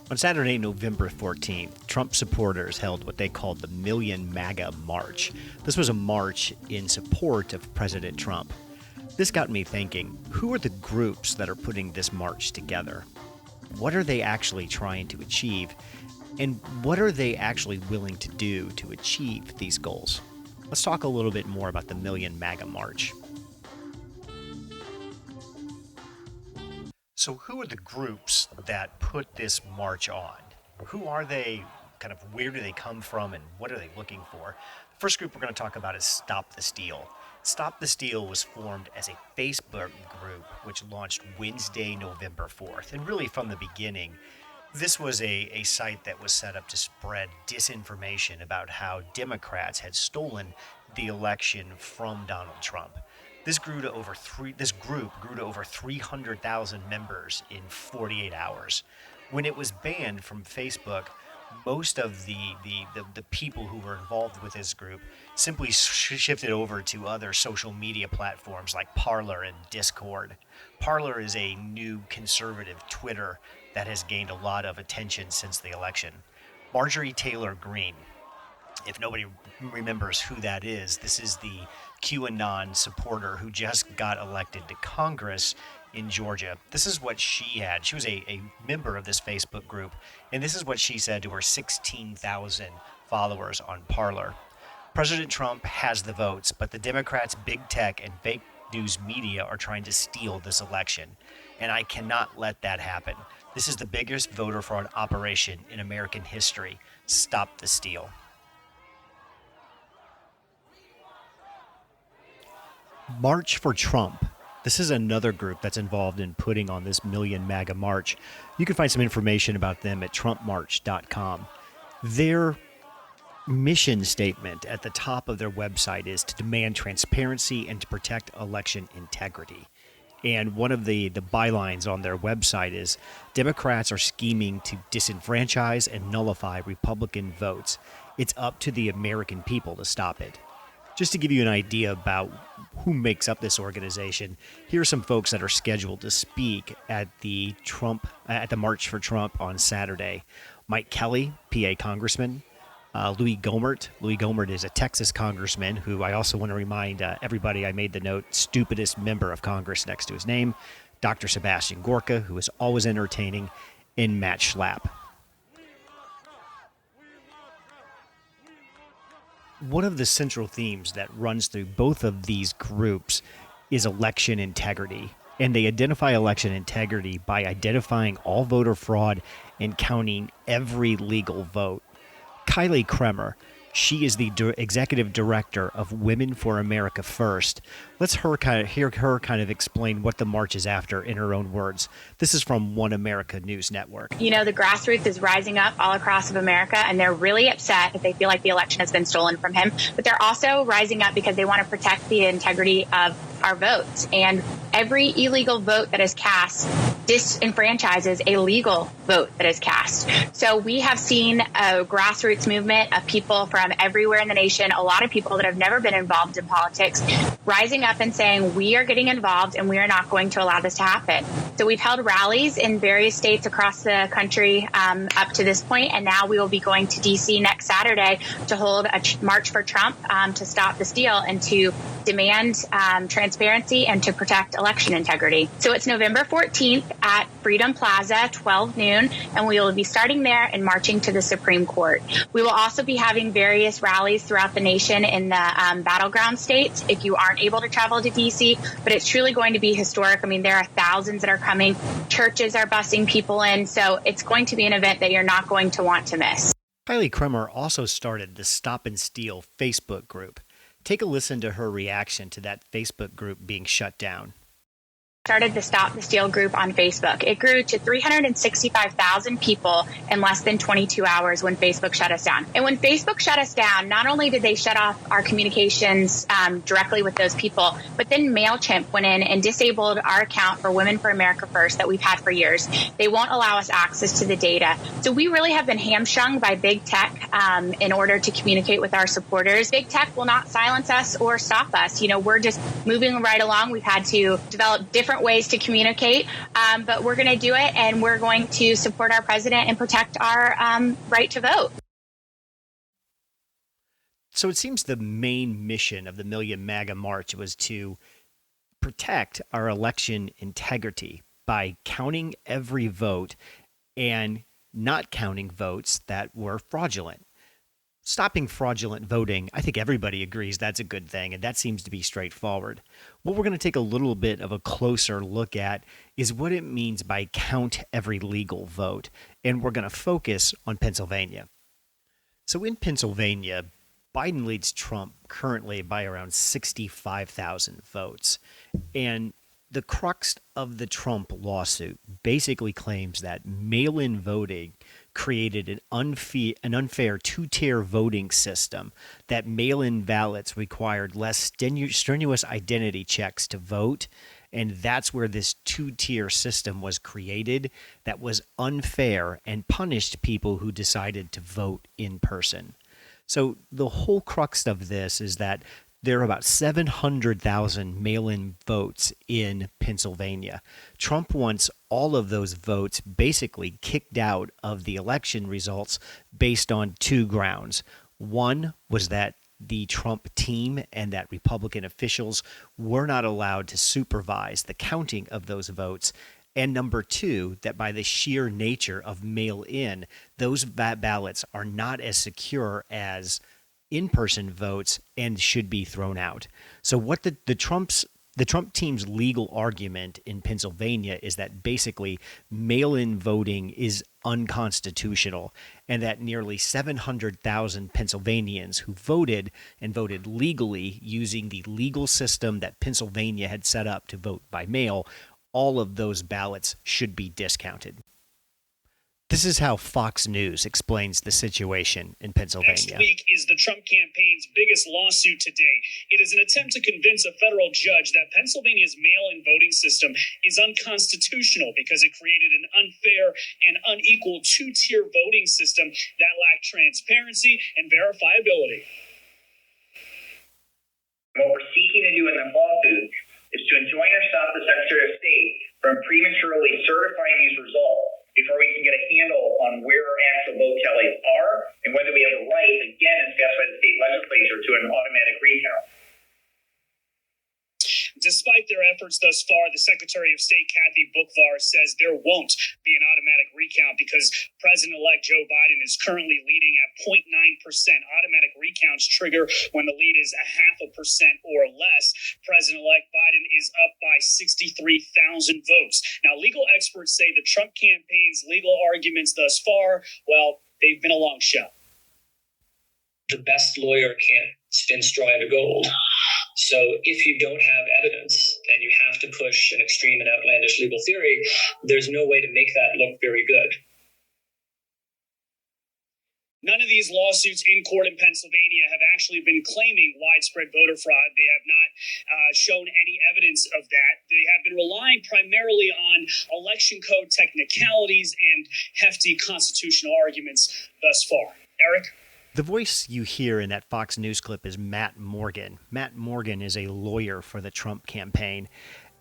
On Saturday, November 14th, Trump supporters held what they called the Million MAGA March. This was a march in support of President Trump. This got me thinking, who are the groups that are putting this march together? What are they actually trying to achieve? And what are they actually willing to do to achieve these goals? Let's talk a little bit more about the Million MAGA March. So who are the groups that put this march on? Who are they? Kind of where do they come from and what are they looking for? The first group we're going to talk about is Stop the Steal. Stop the Steal was formed as a Facebook group which launched Wednesday, November 4th. And really from the beginning, this was a site that was set up to spread disinformation about how Democrats had stolen the election from Donald Trump. This group grew to over 300,000 members in 48 hours. When it was banned from Facebook, most of the people who were involved with this group simply shifted over to other social media platforms like Parler and Discord. Parler is a new conservative Twitter that has gained a lot of attention since the election. Marjorie Taylor Greene, if nobody remembers who that is, this is the QAnon supporter who just got elected to Congress in Georgia. This is what she had. She was a member of this Facebook group, and this is what she said to her 16,000 followers on Parler. President Trump has the votes, but the Democrats, big tech, and fake news media are trying to steal this election, and I cannot let that happen. This is the biggest voter fraud operation in American history. Stop the steal. March for Trump. This is another group that's involved in putting on this Million MAGA March. You can find some information about them at trumpmarch.com. Their mission statement at the top of their website is to demand transparency and to protect election integrity. And one of the bylines on their website is, Democrats are scheming to disenfranchise and nullify Republican votes. It's up to the American people to stop it. Just to give you an idea about who makes up this organization, here are some folks that are scheduled to speak at the March for Trump on Saturday. Mike Kelly, PA Congressman. Louis Gohmert. Louis Gohmert is a Texas congressman who I also want to remind everybody, I made the note, stupidest member of Congress next to his name. Dr. Sebastian Gorka, who is always entertaining, and Matt Schlapp. One of the central themes that runs through both of these groups is election integrity. And they identify election integrity by identifying all voter fraud and counting every legal vote. Kylie Kremer, she is the executive director of Women for America First. Let's hear her explain what the march is after in her own words. This is from One America News Network. You know, the grassroots is rising up all across of America, and they're really upset if they feel like the election has been stolen from him. But they're also rising up because they want to protect the integrity of our votes. And every illegal vote that is cast disenfranchises a legal vote that is cast. So we have seen a grassroots movement of people from everywhere in the nation, a lot of people that have never been involved in politics, rising up and saying, we are getting involved and we are not going to allow this to happen. So we've held rallies in various states across the country up to this point, and now we will be going to D.C. next Saturday to hold a March for Trump to stop the steal and to demand transparency and to protect election integrity. So it's November 14th at Freedom Plaza, 12 noon, and we will be starting there and marching to the Supreme Court. We will also be having various rallies throughout the nation in the battleground states if you aren't able to travel to D.C., but it's truly going to be historic. I mean, there are thousands that are coming. Churches are busing people in, so it's going to be an event that you're not going to want to miss. Kylie Kremer also started the Stop and Steal Facebook group. Take a listen to her reaction to that Facebook group being shut down. Started the Stop the Steal group on Facebook. It grew to 365,000 people in less than 22 hours when Facebook shut us down. And when Facebook shut us down, not only did they shut off our communications directly with those people, but then MailChimp went in and disabled our account for Women for America First that we've had for years. They won't allow us access to the data. So we really have been hamstrung by big tech in order to communicate with our supporters. Big tech will not silence us or stop us. You know, we're just moving right along. We've had to develop different different ways to communicate, but we're going to do it, and we're going to support our president and protect our right to vote. So it seems the main mission of the Million MAGA March was to protect our election integrity by counting every vote and not counting votes that were fraudulent. Stopping fraudulent voting, I think everybody agrees that's a good thing, and that seems to be straightforward. What we're going to take a little bit of a closer look at is what it means by count every legal vote, and we're going to focus on Pennsylvania. So in Pennsylvania, Biden leads Trump currently by around 65,000 votes. And the crux of the Trump lawsuit basically claims that mail-in voting created an unfair two-tier voting system, that mail-in ballots required less strenuous identity checks to vote, and that's where this two-tier system was created that was unfair and punished people who decided to vote in person. So the whole crux of this is that there are about 700,000 mail-in votes in Pennsylvania. Trump wants all of those votes basically kicked out of the election results based on two grounds. One was that the Trump team and that Republican officials were not allowed to supervise the counting of those votes. And number two, that by the sheer nature of mail-in, those ballots are not as secure as in-person votes and should be thrown out. So what the Trump team's legal argument in Pennsylvania is that basically mail-in voting is unconstitutional, and that nearly 700,000 Pennsylvanians who voted and voted legally using the legal system that Pennsylvania had set up to vote by mail, all of those ballots should be discounted. This is how Fox News explains the situation in Pennsylvania. Next week is the Trump campaign's biggest lawsuit to date. It is an attempt to convince a federal judge that Pennsylvania's mail-in voting system is unconstitutional because it created an unfair and unequal two-tier voting system that lacked transparency and verifiability. What we're seeking to do in the lawsuit is to enjoin or stop the Secretary of State from prematurely certifying these results before we can get a handle on where our actual vote tallies are and whether we have a right, again, as passed by the state legislature, to an automatic recount. Despite their efforts thus far, the Secretary of State, Kathy Boockvar, says there won't be an automatic recount because President-elect Joe Biden is currently leading at 0.9%. Automatic recounts trigger when the lead is 0.5% or less. President-elect Biden is up by 63,000 votes. Now, legal experts say the Trump campaign's legal arguments thus far, well, they've been a long shot. The best lawyer can't spin straw into gold. So if you don't have evidence and you have to push an extreme and outlandish legal theory, there's no way to make that look very good. None of these lawsuits in court in Pennsylvania have actually been claiming widespread voter fraud. They have not shown any evidence of that. They have been relying primarily on election code technicalities and hefty constitutional arguments thus far. Eric? The voice you hear in that Fox News clip is Matt Morgan. Matt Morgan is a lawyer for the Trump campaign,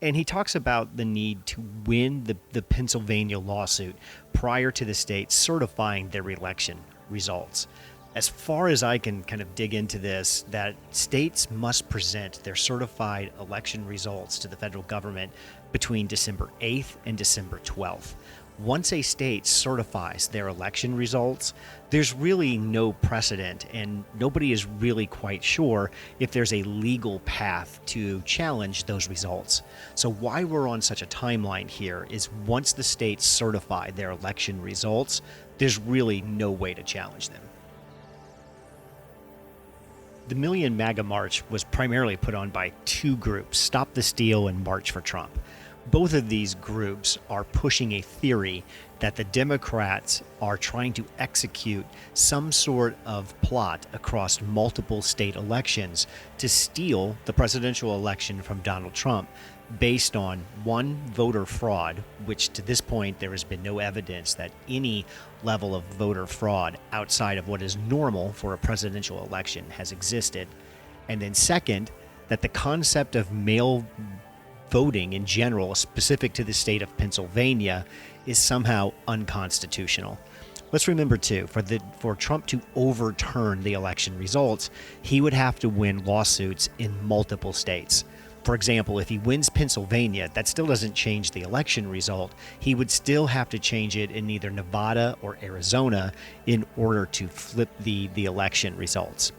and he talks about the need to win the Pennsylvania lawsuit prior to the state certifying their election results. As far as I can kind of dig into this, that states must present their certified election results to the federal government between December 8th and December 12th. Once a state certifies their election results, there's really no precedent, and nobody is really quite sure if there's a legal path to challenge those results. So why we're on such a timeline here is once the states certify their election results, there's really no way to challenge them. The Million MAGA March was primarily put on by two groups, Stop the Steal and March for Trump. Both of these groups are pushing a theory that the Democrats are trying to execute some sort of plot across multiple state elections to steal the presidential election from Donald Trump based on, one, voter fraud, which to this point there has been no evidence that any level of voter fraud outside of what is normal for a presidential election has existed. And then second, that the concept of mail voting in general, specific to the state of Pennsylvania, is somehow unconstitutional. Let's remember, too, for Trump to overturn the election results, he would have to win lawsuits in multiple states. For example, if he wins Pennsylvania, that still doesn't change the election result. He would still have to change it in either Nevada or Arizona in order to flip the election results.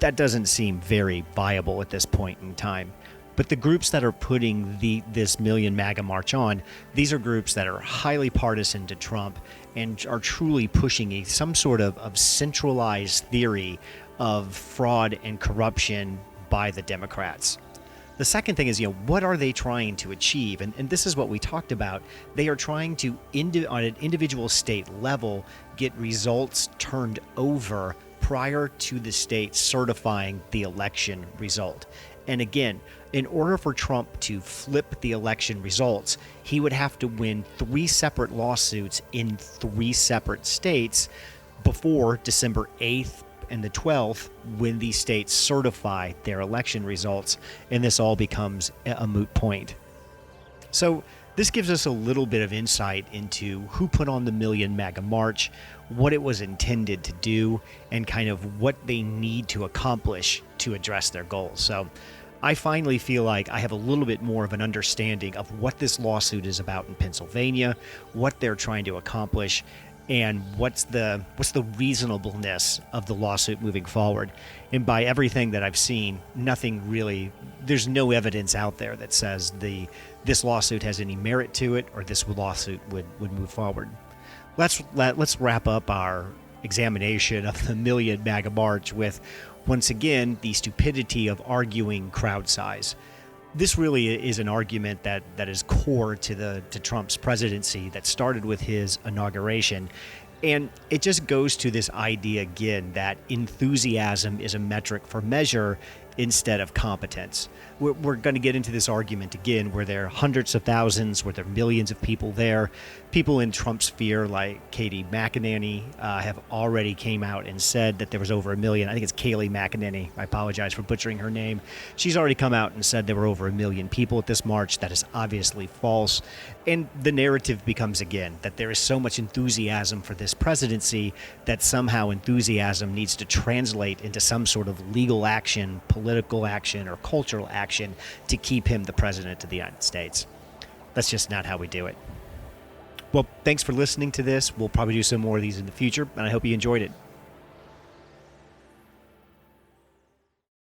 That doesn't seem very viable at this point in time. But the groups that are putting this Million MAGA March on, these are groups that are highly partisan to Trump and are truly pushing some sort of centralized theory of fraud and corruption by the Democrats. The second thing is, what are they trying to achieve? And this is what we talked about. They are trying to, on an individual state level, get results turned over prior to the state certifying the election result. And again, in order for Trump to flip the election results, he would have to win 3 separate lawsuits in 3 separate states before December 8th and the 12th, when these states certify their election results, and this all becomes a moot point. So this gives us a little bit of insight into who put on the Million MAGA March, what it was intended to do, and kind of what they need to accomplish to address their goals. So I finally feel like I have a little bit more of an understanding of what this lawsuit is about in Pennsylvania, what they're trying to accomplish, and what's the reasonableness of the lawsuit moving forward. And by everything that I've seen, there's no evidence out there that says this lawsuit has any merit to it, or this lawsuit would move forward. Let's wrap up our examination of the Million MAGA March with, once again, the stupidity of arguing crowd size. This really is an argument that is core to Trump's presidency that started with his inauguration. And it just goes to this idea again that enthusiasm is a metric for measure instead of competence. We're going to get into this argument again where there are hundreds of thousands, where there are millions of people there. People in Trump's sphere like Katie McEnany have already came out and said that there was over 1 million. I think it's Kayleigh McEnany. I apologize for butchering her name. She's already come out and said there were over 1 million people at this march. That is obviously false. And the narrative becomes again that there is so much enthusiasm for this presidency that somehow enthusiasm needs to translate into some sort of legal action, political action, or cultural action to keep him the president of the United States. That's just not how we do it. Well, thanks for listening to this. We'll probably do some more of these in the future, and I hope you enjoyed it.